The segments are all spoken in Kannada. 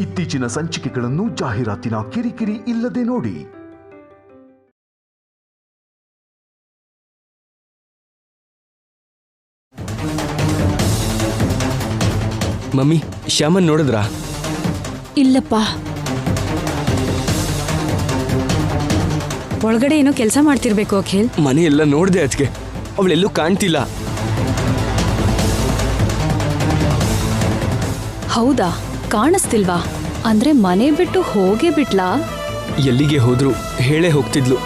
ಇತ್ತೀಚಿನ ಸಂಚಿಕೆಗಳನ್ನು ಜಾಹೀರಾತಿನ ಕಿರಿಕಿರಿ ಇಲ್ಲದೆ ನೋಡಿ. ಮಮ್ಮಿ, ಶ್ಯಾಮನ್ ನೋಡಿದ್ರಾ? ಇಲ್ಲಪ್ಪ. ಒಳಗಡೆ ಏನೋ ಕೆಲಸ ಮಾಡ್ತಿರ್ಬೇಕು ಅಖಿಲ್. ಮನೆಯೆಲ್ಲ ನೋಡಿದೆ ಅದಕ್ಕೆ, ಅವಳೆಲ್ಲೂ ಕಾಣ್ತಿಲ್ಲ. ಹೌದಾ? ಕಾಣಿಸ್ತಿಲ್ವಾ? ಅಂದ್ರೆ ಮನೆ ಬಿಟ್ಟು ಹೋಗೇ ಬಿಟ್ಲಾ? ಎಲ್ಲಿಗೆ ಹೋದ್ರು ಹೇಳೇ ಹೋಗ್ತಿದ್ಲು.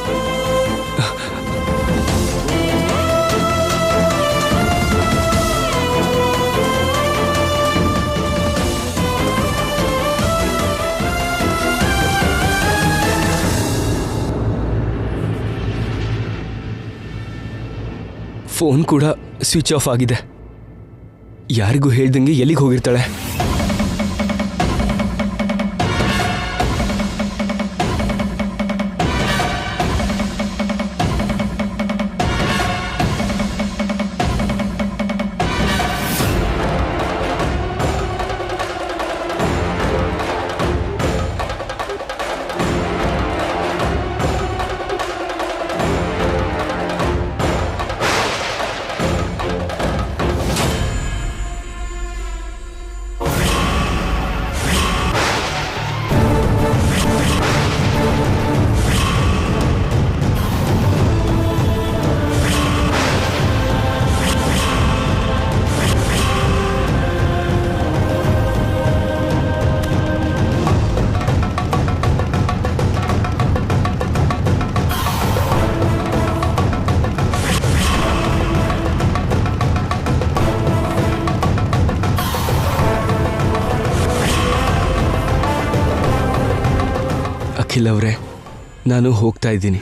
ಫೋನ್ ಕೂಡ ಸ್ವಿಚ್ ಆಫ್ ಆಗಿದೆ. ಯಾರಿಗೂ ಹೇಳ್ದಂಗೆ ಎಲ್ಲಿಗೆ ಹೋಗಿರ್ತಾಳೆ? ಅಖಿಲ್ ಅವರೇ, ನಾನು ಹೋಗ್ತಾ ಇದ್ದೀನಿ.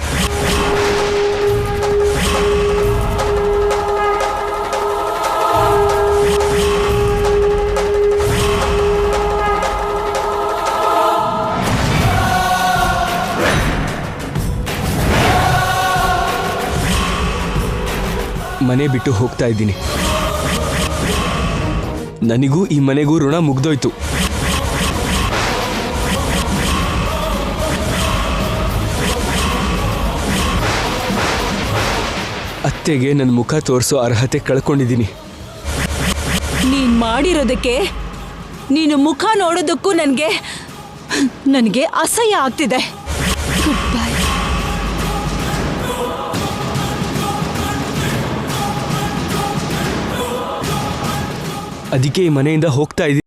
ಮನೆ ಬಿಟ್ಟು ಹೋಗ್ತಾ ಇದ್ದೀನಿ. ನನಗೂ ಈ ಮನೆಗೂ ಋಣ ಮುಗ್ದೋಯ್ತು. ಅತ್ತೆಗೆ ನನ್ನ ಮುಖ ತೋರಿಸೋ ಅರ್ಹತೆ ಕಳ್ಕೊಂಡಿದ್ದೀನಿ. ನೀನ್ ಮಾಡಿರೋದಕ್ಕೆ, ನೀನು ಮುಖ ನೋಡೋದಕ್ಕೂ ನನಗೆ ಅಸಹ್ಯ ಆಗ್ತಿದೆ. Good bye. ಅದಕ್ಕೆ ಈ ಮನೆಯಿಂದ ಹೋಗ್ತಾ ಇದ್ದೀನಿ.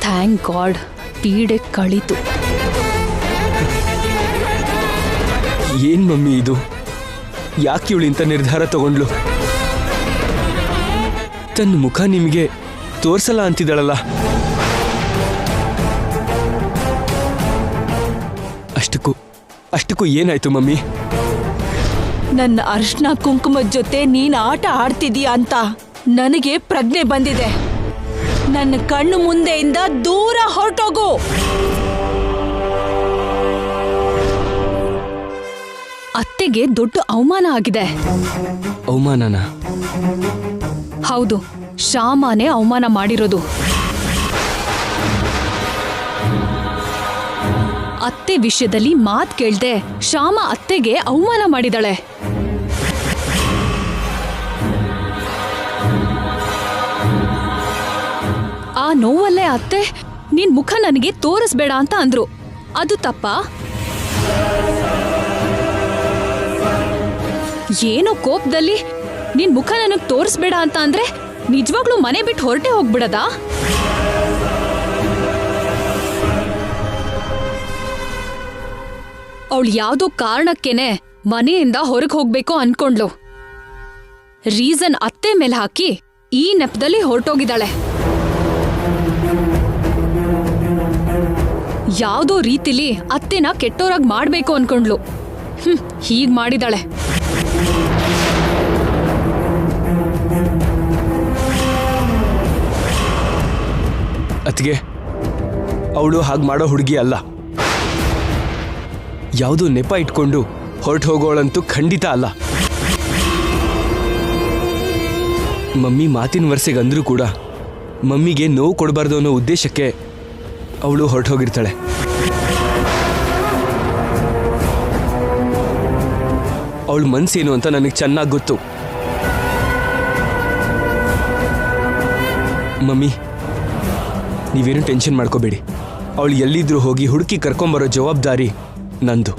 ಥ್ಯಾಂಕ್ ಗಾಡ್, ಪೀಡೆ ಕಳೀತು. ಏನ್ ಮಮ್ಮಿ ಇದು? ಯಾಕೆ ಇವಳು ಇಂಥ ನಿರ್ಧಾರ ತಗೊಂಡ್ಲು? ತನ್ನ ಮುಖ ನಿಮಗೆ ತೋರ್ಸಲ್ಲ ಅಂತಿದ್ದಾಳಲ್ಲ. ಅಷ್ಟಕ್ಕೂ ಏನಾಯ್ತು ಮಮ್ಮಿ? ನನ್ನ ಅರ್ಶನ ಕುಂಕುಮದ ಜೊತೆ ನೀನ್ ಆಟ ಆಡ್ತಿದೀಯ ಅಂತ ನನಗೆ ಪ್ರಜ್ಞೆ ಬಂದಿದೆ. ನನ್ನ ಕಣ್ಣು ಮುಂದೆಯಿಂದ ದೂರ ಹೊರಟೋಗು. ಅತ್ತೆಗೆ ದೊಡ್ಡ ಅವಮಾನ ಆಗಿದೆ. ಅವಮಾನನ? ಹೌದು, ಶ್ಯಾಮನೇ ಅವಮಾನ ಮಾಡಿರೋದು. ಅತ್ತೆ ವಿಷಯದಲ್ಲಿ ಮಾತ್ ಕೇಳ್ದೆ ಶ್ಯಾಮ ಅತ್ತೆಗೆ ಅವಮಾನ ಮಾಡಿದಾಳೆ. ಆ ನೋವಲ್ಲೇ ಅತ್ತೆ ನಿನ್ ಮುಖ ನನಗೆ ತೋರಿಸ್ಬೇಡ ಅಂತ ಅಂದ್ರು. ಅದು ತಪ್ಪಾ? ಏನೋ ಕೋಪದಲ್ಲಿ ನಿನ್ ಮುಖ ನನಗ್ ತೋರಿಸ್ಬೇಡ ಅಂತ ಅಂದ್ರೆ ನಿಜವಾಗ್ಲೂ ಮನೆ ಬಿಟ್ಟು ಹೊರಟೆ ಹೋಗ್ಬಿಡದಾ? ಅವಳು ಯಾವ್ದೋ ಕಾರಣಕ್ಕೇನೆ ಮನೆಯಿಂದ ಹೊರಗೆ ಹೋಗ್ಬೇಕು ಅನ್ಕೊಂಡ್ಲು. ರೀಸನ್ ಅತ್ತೆ ಮೇಲೆ ಹಾಕಿ ಈ ನೆಪದಲ್ಲಿ ಹೊರಟೋಗಿದ್ದಾಳೆ. ಯಾವ್ದೋ ರೀತಿಲಿ ಅತ್ತೆನ ಕೆಟ್ಟೋರಾಗ್ ಮಾಡ್ಬೇಕು ಅನ್ಕೊಂಡ್ಲು. ಹೀಗ್ ಮಾಡಿದಾಳೆ. ಅತ್ತಿಗೆ, ಅವಳು ಹಾಗೆ ಮಾಡೋ ಹುಡುಗಿ ಅಲ್ಲ. ಯಾವುದೋ ನೆಪ ಇಟ್ಕೊಂಡು ಹೊರಟು ಹೋಗೋಳಂತೂ ಖಂಡಿತ ಅಲ್ಲ. ಮಮ್ಮಿ ಮಾತಿನ ವರ್ಷೆಗೆ ಅಂದ್ರೂ ಕೂಡ ಮಮ್ಮಿಗೆ ನೋವು ಕೊಡಬಾರ್ದು ಅನ್ನೋ ಉದ್ದೇಶಕ್ಕೆ ಅವಳು ಹೊರಟು ಹೋಗಿರ್ತಾಳೆ. ಅವಳ ಮನ್ಸೇನು ಅಂತ ನನಗೆ ಚೆನ್ನಾಗಿ ಗೊತ್ತು. ಮಮ್ಮಿ, ನೀವೇನು ಟೆನ್ಷನ್ ಮಾಡ್ಕೋಬೇಡಿ. ಅವಳು ಎಲ್ಲಿದ್ರೂ ಹೋಗಿ ಹುಡುಕಿ ಕರ್ಕೊಂಬರೋ ಜವಾಬ್ದಾರಿ ನಂದು.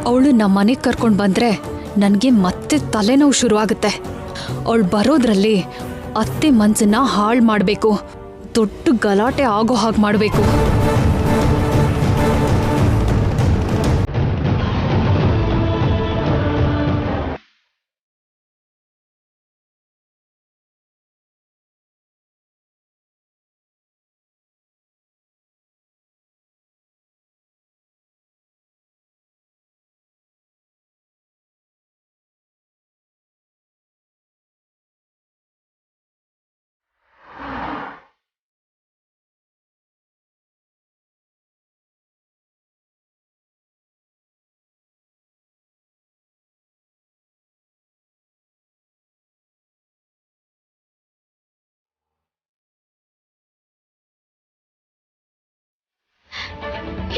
ಅವಳು ನಮ್ಮ ಮನೆಗೆ ಕರ್ಕೊಂಡು ಬಂದ್ರೆ ನನಗೆ ಮತ್ತೆ ತಲೆನೋವು ಶುರುವಾಗುತ್ತೆ. ಅವಳು ಬರೋದ್ರಲ್ಲಿ ಅತ್ತೆ ಮನ್ಸನ್ನ ಹಾಳು ಮಾಡಬೇಕು, ದೊಡ್ಡ ಗಲಾಟೆ ಆಗೋ ಹಾಗೆ ಮಾಡಬೇಕು.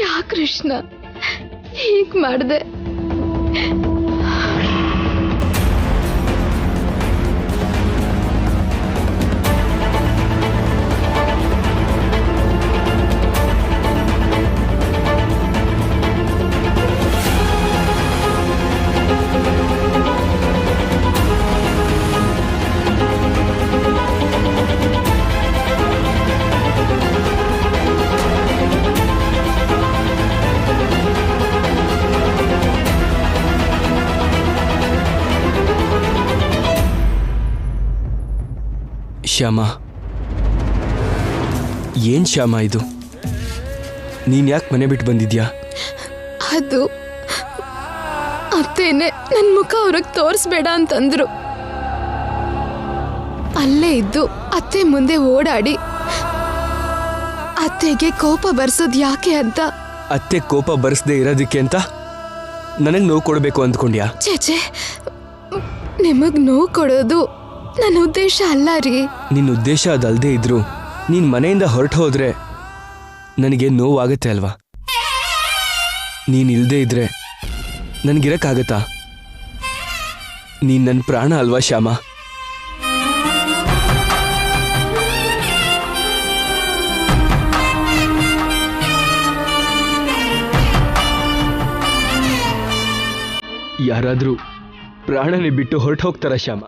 ಯಾಕೆ ಕೃಷ್ಣ ಹೀಗ್ ಮಾಡ್ದೆ? ಶ್ಯಾಮ, ಏನ್ ಶ್ಯಾಮ ಇದು? ನೀನ್ ಯಾಕೆ ಮನೆ ಬಿಟ್ಟು ಬಂದಿದ್ಯಾ? ಅದು ಅತ್ತೇನೆ ನನ್ ಮುಖ ಅವ್ರಿಗೆ ತೋರಿಸ್ಬೇಡ ಅಂತಂದ್ರು. ಅಲ್ಲೇ ಇದ್ದು ಅತ್ತೆ ಮುಂದೆ ಓಡಾಡಿ ಅತ್ತೆಗೆ ಕೋಪ ಬರ್ಸೋದ್ ಯಾಕೆ ಅಂತ. ಅತ್ತೆ ಕೋಪ ಬರ್ಸದೆ ಇರೋದಕ್ಕೆ ಅಂತ ನನಗೆ ನೋವು ಕೊಡಬೇಕು ಅಂದ್ಕೊಂಡ್ಯಾ? ಚೇಚೆ, ನಿಮಗ್ ನೋವು ಕೊಡೋದು ನನ್ನ ಉದ್ದೇಶ ಅಲ್ಲ ರೀ. ನಿನ್ನ ಉದ್ದೇಶ ಅದಲ್ದೇ ಇದ್ರು ನೀನ್ ಮನೆಯಿಂದ ಹೊರಟು ಹೋದ್ರೆ ನನಗೆ ನೋವಾಗತ್ತೆ ಅಲ್ವಾ? ನೀನ್ ಇಲ್ದೇ ಇದ್ರೆ ನನಗಿರಕ್ಕಾಗತ್ತಾ? ನೀನ್ ನನ್ನ ಪ್ರಾಣ ಅಲ್ವಾ ಶ್ಯಾಮ? ಯಾರಾದ್ರೂ ಪ್ರಾಣನೇ ಬಿಟ್ಟು ಹೊರಟು ಹೋಗ್ತಾರ ಶ್ಯಾಮ?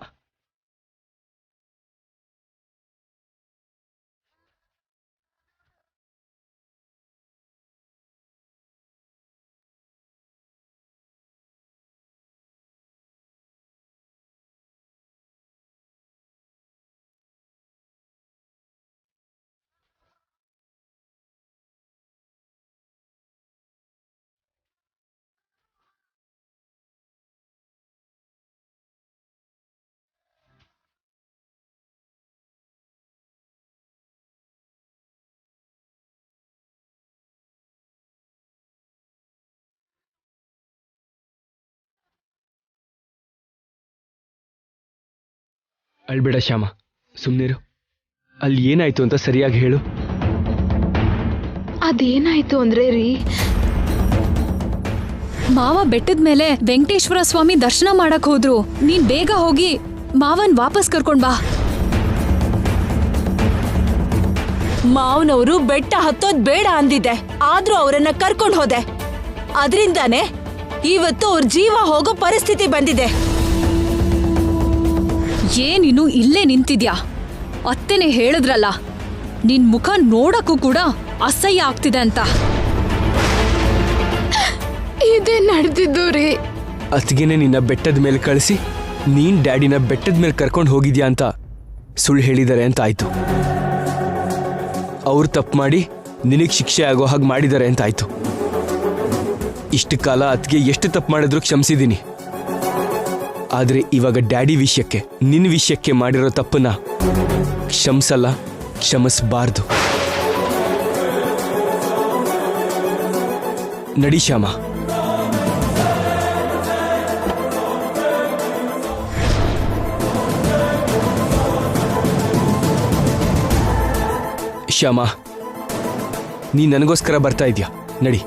ಅಳ್ಬೇಡ ಶ್ಯಾಮ, ಸುಮ್ಮನಿರು. ಅಲ್ಲಿ ಏನಾಯ್ತು ಅಂತ ಸರಿಯಾಗಿ ಹೇಳು. ಅದೇನಾಯ್ತು ಅಂದ್ರೆ ರೀ, ಮಾವ ಬೆಟ್ಟದ ಮೇಲೆ ವೆಂಕಟೇಶ್ವರ ಸ್ವಾಮಿ ದರ್ಶನ ಮಾಡಕ್ ಹೋದ್ರು. ನೀನ್ ಬೇಗ ಹೋಗಿ ಮಾವನ್ ವಾಪಸ್ ಕರ್ಕೊಂಡ್ ಬಾ. ಮಾವನವರು ಬೆಟ್ಟ ಹತ್ತೋದ್ ಬೇಡ ಅಂದಿದ್ದೆ, ಆದ್ರೂ ಅವರನ್ನ ಕರ್ಕೊಂಡು ಹೋದೆ. ಅದರಿಂದಾನೆ ಇವತ್ತು ಅವ್ರ ಜೀವ ಹೋಗೋ ಪರಿಸ್ಥಿತಿ ಬಂದಿದೆ. ಏನಿನ್ನು ಇಲ್ಲೇ ನಿಂತಿದ್ಯಾ? ಅತ್ತೆನೆ ಹೇಳಿದ್ರಲ್ಲ, ನಿನ್ ಮುಖ ನೋಡಕ್ಕೂ ಕೂಡ ಅಸಹ್ಯ ಆಗ್ತಿದೆ ಅಂತ. ಇದೇ ನಡೆದಿದ್ದು ರೀ. ಅತ್ತಿಗೆನೆ ನಿನ್ನ ಬೆಟ್ಟದ ಮೇಲೆ ಕಳಿಸಿ ನೀನ್ ಡ್ಯಾಡಿನ ಬೆಟ್ಟದ ಮೇಲೆ ಕರ್ಕೊಂಡು ಹೋಗಿದ್ಯಾ ಅಂತ ಸುಳ್ಳು ಹೇಳಿದ್ದಾರೆ ಅಂತ ಆಯ್ತು. ಅವ್ರು ತಪ್ಪು ಮಾಡಿ ನಿನಗೆ ಶಿಕ್ಷೆ ಆಗೋ ಹಾಗೆ ಮಾಡಿದ್ದಾರೆ ಅಂತ ಆಯ್ತು. ಇಷ್ಟು ಕಾಲ ಅತ್ತಿಗೆ ಎಷ್ಟು ತಪ್ಪು ಮಾಡಿದ್ರು ಕ್ಷಮಿಸಿದ್ದೀನಿ. ಆದ್ರೆ ಇವಾಗ ಡ್ಯಾಡಿ ವಿಷಯಕ್ಕೆ, ನಿನ್ನ ವಿಷಯಕ್ಕೆ ಮಾಡಿರೋ ತಪ್ಪನ್ನ ಕ್ಷಮಿಸಲ್ಲ, ಕ್ಷಮಿಸಬಾರ್ದು. ನಡಿ ಶ್ಯಾಮ. ಶ್ಯಾಮ, ನೀ ನನಗೋಸ್ಕರ ಬರ್ತಾ ಇದ್ಯಾ? ನಡಿ.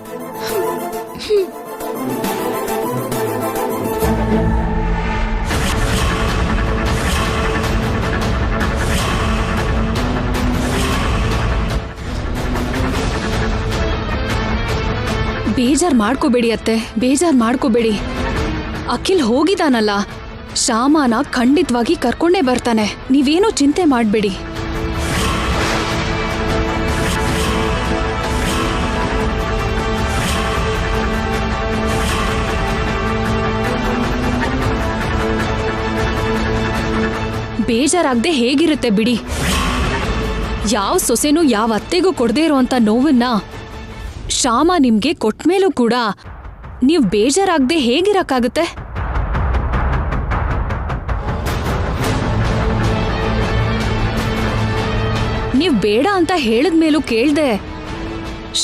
ಬೇಜಾರ್ ಮಾಡ್ಕೋಬೇಡಿ ಅತ್ತೆ, ಬೇಜಾರ್ ಮಾಡ್ಕೋಬೇಡಿ. ಅಖಿಲ್ ಹೋಗಿದಾನಲ್ಲ, ಶ್ಯಾಮನ ಖಂಡಿತವಾಗಿ ಕರ್ಕೊಂಡೇ ಬರ್ತಾನೆ. ನೀವೇನೂ ಚಿಂತೆ ಮಾಡ್ಬೇಡಿ. ಬೇಜಾರಾಗ್ದೆ ಹೇಗಿರುತ್ತೆ ಬಿಡಿ. ಯಾವ ಸೊಸೆನೂ ಯಾವ ಅತ್ತೆಗೂ ಕೊಡದೇ ಇರೋಂಥ ನೋವನ್ನ ಶ್ಯಾಮ ನಿಮ್ಗೆ ಕೊಟ್ಮೇಲೂ ಕೂಡ ನೀವು ಬೇಜಾರಾಗ್ದೆ ಹೇಗಿರಕ್ಕಾಗುತ್ತೆ? ನೀವ್ ಬೇಡ ಅಂತ ಹೇಳಿದ್ಮೇಲೂ ಕೇಳ್ದೆ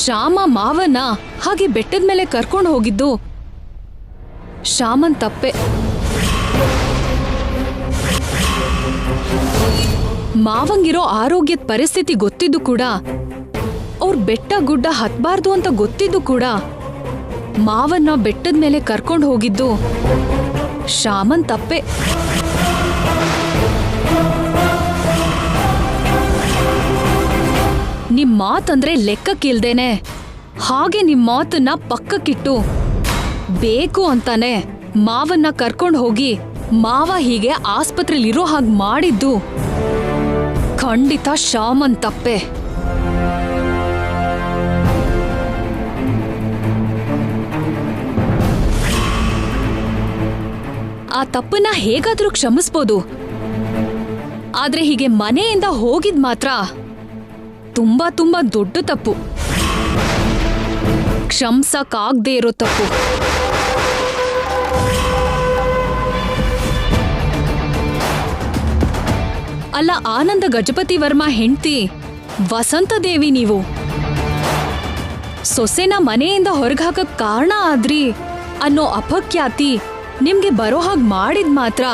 ಶ್ಯಾಮ ಮಾವನ್ನ ಹಾಗೆ ಬೆಟ್ಟದ ಮೇಲೆ ಕರ್ಕೊಂಡು ಹೋಗಿದ್ದು ಶ್ಯಾಮನ್ ತಪ್ಪೆ. ಮಾವಂಗಿರೋ ಆರೋಗ್ಯದ ಪರಿಸ್ಥಿತಿ ಗೊತ್ತಿದ್ದು ಕೂಡ, ಅವ್ರ ಬೆಟ್ಟ ಗುಡ್ಡ ಹತ್ಬಾರ್ದು ಅಂತ ಗೊತ್ತಿದ್ದು ಕೂಡ ಮಾವನ್ನ ಬೆಟ್ಟದ ಮೇಲೆ ಕರ್ಕೊಂಡು ಹೋಗಿದ್ದು ಶ್ಯಾಮನ್ ತಪ್ಪೆ. ನಿಮ್ ಮಾತಂದ್ರೆ ಲೆಕ್ಕಕ್ಕಿಲ್ದೇನೆ ಹಾಗೆ ನಿಮ್ ಮಾತನ್ನ ಪಕ್ಕಕ್ಕಿಟ್ಟು ಬೇಕು ಅಂತಾನೆ ಮಾವನ್ನ ಕರ್ಕೊಂಡು ಹೋಗಿ ಮಾವ ಹೀಗೆ ಆಸ್ಪತ್ರೆಲಿರೋ ಹಾಗೆ ಮಾಡಿದ್ದು ಖಂಡಿತ ಶ್ಯಾಮನ್ ತಪ್ಪೆ. ಆ ತಪ್ಪನ್ನ ಹೇಗಾದ್ರೂ ಕ್ಷಮಿಸ್ಬೋದು, ಆದ್ರೆ ಹೀಗೆ ಮನೆಯಿಂದ ಹೋಗಿದ್ ಮಾತ್ರ ತುಂಬಾ ತುಂಬಾ ದೊಡ್ಡ ತಪ್ಪು, ಕ್ಷಮಿಸಕ್ಕಾಗ್ದೇ ಇರೋ ತಪ್ಪು. ಅಲ್ಲ, ಆನಂದ ಗಜಪತಿ ವರ್ಮಾ ಹೆಂಡ್ತಿ ವಸಂತದೇವಿ ನೀವು. ಸೊಸೆನ ಮನೆಯಿಂದ ಹೊರಗಾಕಕ್ ಕಾರಣ ಆದ್ರಿ ಅನ್ನೋ ಅಪಖ್ಯಾತಿ ನಿಮ್ಗೆ ಬರೋ ಹಾಗೆ ಮಾಡಿದ್ ಮಾತ್ರ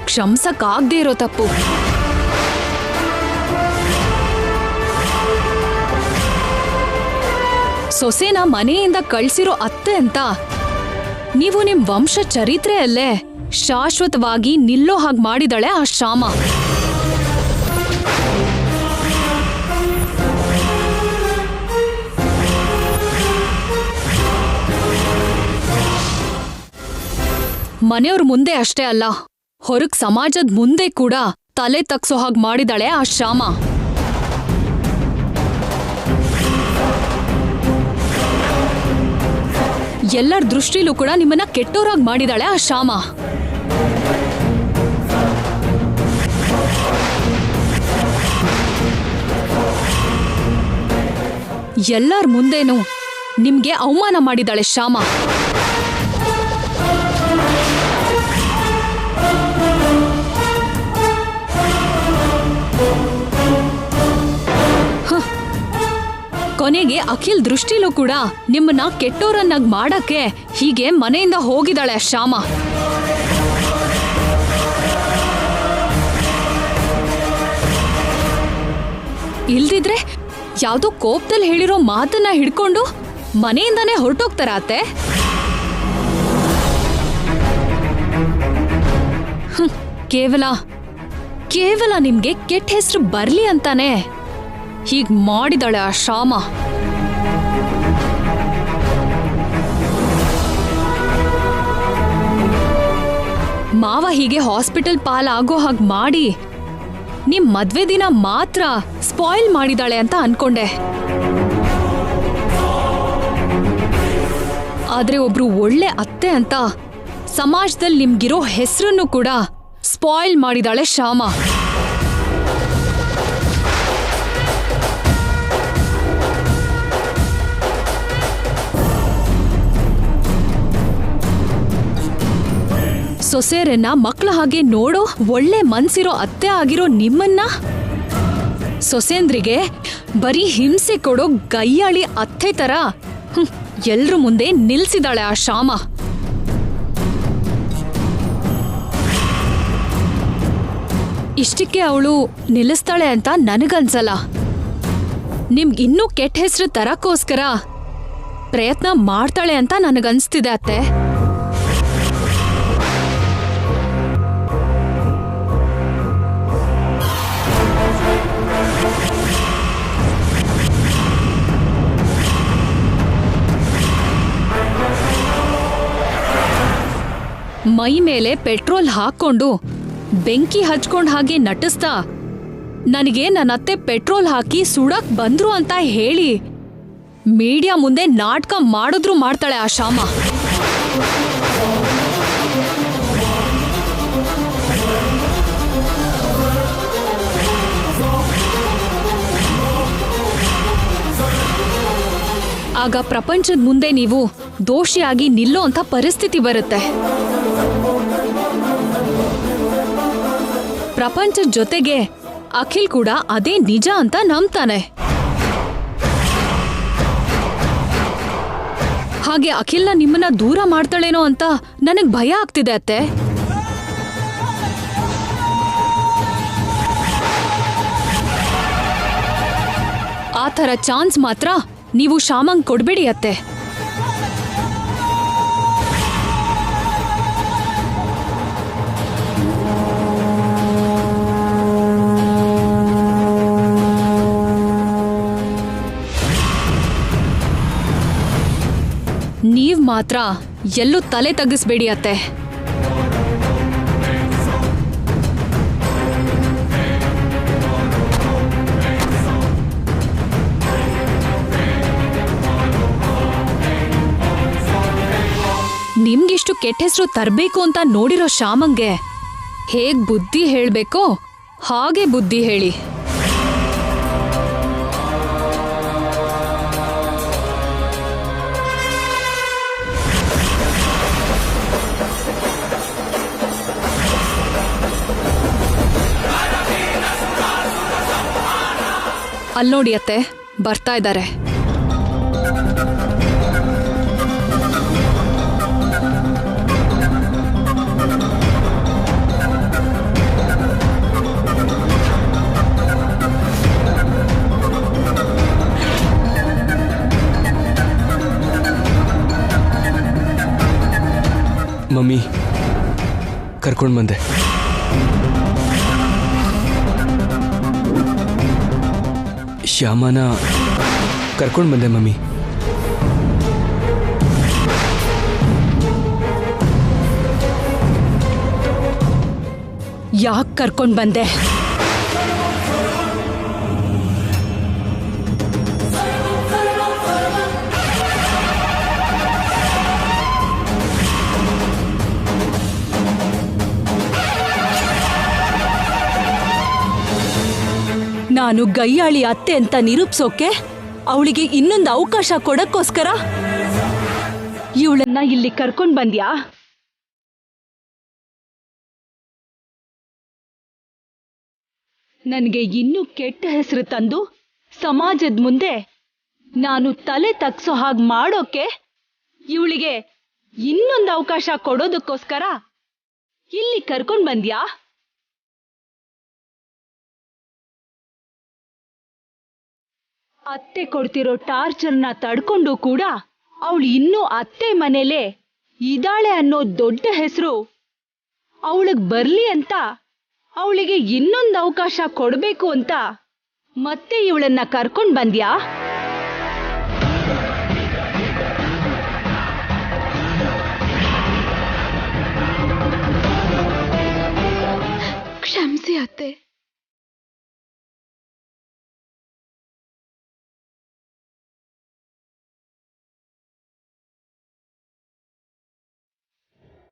ಕ್ಷಮಿಸಕ್ಕಾಗ್ದೇ ಇರೋ ತಪ್ಪು. ಸೊಸೆನ ಮನೆಯಿಂದ ಕಳ್ಸಿರೋ ಅತ್ತೆ ಅಂತ ನೀವು ನಿಮ್ ವಂಶ ಚರಿತ್ರೆಯಲ್ಲೇ ಶಾಶ್ವತವಾಗಿ ನಿಲ್ಲೋ ಹಾಗೆ ಮಾಡಿದಳೆ ಆ ಶ್ಯಾಮ. ಮನೆಯವ್ರ ಮುಂದೆ ಅಷ್ಟೇ ಅಲ್ಲ, ಹೊರಗ್ ಸಮಾಜದ ಮುಂದೆ ಕೂಡ ತಲೆ ತಗ್ಸೋ ಹಾಗೆ ಮಾಡಿದಳೆ ಆ ಶ್ಯಾಮ. ಎಲ್ಲರ ದೃಷ್ಟಿಲೂ ಕೂಡ ನಿಮ್ಮನ್ನ ಕೆಟ್ಟೋರಾಗಿ ಮಾಡಿದಾಳೆ ಆ ಶ್ಯಾಮ. ಎಲ್ಲರ ಮುಂದೇನೂ ನಿಮ್ಗೆ ಅವಮಾನ ಮಾಡಿದಾಳೆ ಶ್ಯಾಮ. ಕೊನೆಗೆ ಅಖಿಲ್ ದೃಷ್ಟಿಲೂ ಕೂಡ ನಿಮ್ಮನ್ನ ಕೆಟ್ಟೋರನ್ನಾಗಿ ಮಾಡಕ್ಕೆ ಹೀಗೆ ಮನೆಯಿಂದ ಹೋಗಿದಾಳೆ ಶ್ಯಾಮ. ಇಲ್ದಿದ್ರೆ ಯಾವ್ದೋ ಕೋಪದಲ್ಲಿ ಹೇಳಿರೋ ಮಾತನ್ನ ಹಿಡ್ಕೊಂಡು ಮನೆಯಿಂದಾನೇ ಹೊರಟೋಗ್ತಾರ ಅತ್ತೆ. ಕೇವಲ ನಿಮ್ಗೆ ಕೆಟ್ಟ ಹೆಸರು ಬರ್ಲಿ ಅಂತಾನೆ ಹೀಗ್ ಮಾಡಿದಾಳೆ ಆ ಶ್ಯಾಮ. ಮಾವ ಹೀಗೆ ಹಾಸ್ಪಿಟಲ್ ಪಾಲಾಗೋ ಹಾಗೆ ಮಾಡಿ ನಿಮ್ ಮದ್ವೆ ದಿನ ಮಾತ್ರ ಸ್ಪಾಯಿಲ್ ಮಾಡಿದಾಳೆ ಅಂತ ಅನ್ಕೊಂಡೆ. ಆದ್ರೆ ಒಬ್ರು ಒಳ್ಳೆ ಅತ್ತೆ ಅಂತ ಸಮಾಜದಲ್ಲಿ ನಿಮ್ಗಿರೋ ಹೆಸರನ್ನು ಕೂಡ ಸ್ಪಾಯಿಲ್ ಮಾಡಿದಾಳೆ ಶ್ಯಾಮ. ಸೊಸೆಯರನ್ನ ಮಕ್ಳ ಹಾಗೆ ನೋಡೋ ಒಳ್ಳೆ ಮನ್ಸಿರೋ ಅತ್ತೆ ಆಗಿರೋ ನಿಮ್ಮನ್ನ ಸೊಸೆಂದ್ರಿಗೆ ಬರೀ ಹಿಂಸೆ ಕೊಡೋ ಗಯ್ಯಾಳಿ ಅತ್ತೆ ತರ ಎಲ್ರ ಮುಂದೆ ನಿಲ್ಸಿದಾಳೆ ಆ ಶ್ಯಾಮ. ಇಷ್ಟಕ್ಕೆ ಅವಳು ನಿಲ್ಲಿಸ್ತಾಳೆ ಅಂತ ನನಗನ್ಸಲ್ಲ. ನಿಮ್ಗಿನ್ನೂ ಕೆಟ್ಟ ಹೆಸರು ತರಕ್ಕೋಸ್ಕರ ಪ್ರಯತ್ನ ಮಾಡ್ತಾಳೆ ಅಂತ ನನಗನ್ಸ್ತಿದೆ ಅತ್ತೆ. ಮೈ ಮೇಲೆ ಪೆಟ್ರೋಲ್ ಹಾಕೊಂಡು ಬೆಂಕಿ ಹಚ್ಕೊಂಡ್ ಹಾಗೆ ನಟಿಸ್ತಾ ನನಗೆ ನನ್ನ ಅತ್ತೆ ಪೆಟ್ರೋಲ್ ಹಾಕಿ ಸುಡಕ್ ಬಂದ್ರು ಅಂತ ಹೇಳಿ ಮೀಡಿಯಾ ಮುಂದೆ ನಾಟಕ ಮಾಡಿದ್ರು ಮಾಡ್ತಾಳೆ ಆ ಶ್ಯಾಮ. ಆಗ ಪ್ರಪಂಚದ ಮುಂದೆ ನೀವು ದೋಷಿಯಾಗಿ ನಿಲ್ಲೋ ಅಂತ ಪರಿಸ್ಥಿತಿ ಬರುತ್ತೆ. ಪ್ರಪಂಚದ ಜೊತೆಗೆ ಅಖಿಲ್ ಕೂಡ ಅದೇ ನಿಜ ಅಂತ ನಂಬ್ತಾನೆ. ಹಾಗೆ ಅಖಿಲ್ನ ನಿಮ್ಮನ್ನ ದೂರ ಮಾಡ್ತಾಳೇನೋ ಅಂತ ನನಗ್ ಭಯ ಆಗ್ತಿದೆ ಅತ್ತೆ. ಆ ಥರ ಚಾನ್ಸ್ ಮಾತ್ರ ನೀವು ಶ್ಯಾಮಂಗ್ ಕೊಡ್ಬೇಡಿ ಅತ್ತೆ. ನೀವ್ ಮಾತ್ರ ಎಲ್ಲೂ ತಲೆ ತಗ್ಗಿಸ್ಬೇಡಿ ಅತ್ತೆ. ನಿಮ್ಗಿಷ್ಟು ಕೆಟ್ಟ ಹೆಸರು ತರಬೇಕು ಅಂತ ನೋಡಿರೋ ಶ್ಯಾಮಂಗೆ ಹೇಗ್ ಬುದ್ಧಿ ಹೇಳ್ಬೇಕೋ ಹಾಗೆ ಬುದ್ಧಿ ಹೇಳಿ. ಅಲ್ನೋಡಿ ಅತ್ತೆ, ಬರ್ತಾ ಇದ್ದಾರೆ. ಮಮ್ಮಿ ಕರ್ಕೊಂಡು ಬಂದೆ. ಶ್ಯಾಮನ ಕರ್ಕೊಂಡು ಬಂದೆ ಮಮ್ಮಿ. ಯಾಕೆ ಕರ್ಕೊಂಡು ಬಂದೆ? ನಾನು ಗಯ್ಯಾಳಿ ಅತ್ತೆ ಅಂತ ನಿರೂಪಿಸೋಕೆ ಅವಳಿಗೆ ಇನ್ನೊಂದು ಅವಕಾಶ ಕೊಡಕ್ಕೋಸ್ಕರ ಇವಳನ್ನ ಇಲ್ಲಿ ಕರ್ಕೊಂಡ್ ಬಂದ್ಯಾ? ನನಗೆ ಇನ್ನೂ ಕೆಟ್ಟ ಹೆಸರು ತಂದು ಸಮಾಜದ ಮುಂದೆ ನಾನು ತಲೆ ತಗ್ಸೋ ಹಾಗೆ ಮಾಡೋಕೆ ಇವಳಿಗೆ ಇನ್ನೊಂದು ಅವಕಾಶ ಕೊಡೋದಕ್ಕೋಸ್ಕರ ಇಲ್ಲಿ ಕರ್ಕೊಂಡ್ ಬಂದ್ಯಾ? ಅತ್ತೆ ಕೊಡ್ತಿರೋ ಟಾರ್ಚರ್ನ ತಡ್ಕೊಂಡು ಕೂಡ ಅವಳು ಇನ್ನೂ ಅತ್ತೆ ಮನೇಲೆ ಇದಾಳೆ ಅನ್ನೋ ದೊಡ್ಡ ಹೆಸರು ಅವಳಿಗೆ ಬರ್ಲಿ ಅಂತ ಅವಳಿಗೆ ಇನ್ನೊಂದು ಅವಕಾಶ ಕೊಡ್ಬೇಕು ಅಂತ ಮತ್ತೆ ಇವಳನ್ನ ಕರ್ಕೊಂಡ್ ಬಂದ್ಯಾ? ಕ್ಷಮಿಸಿ ಅತ್ತೆ.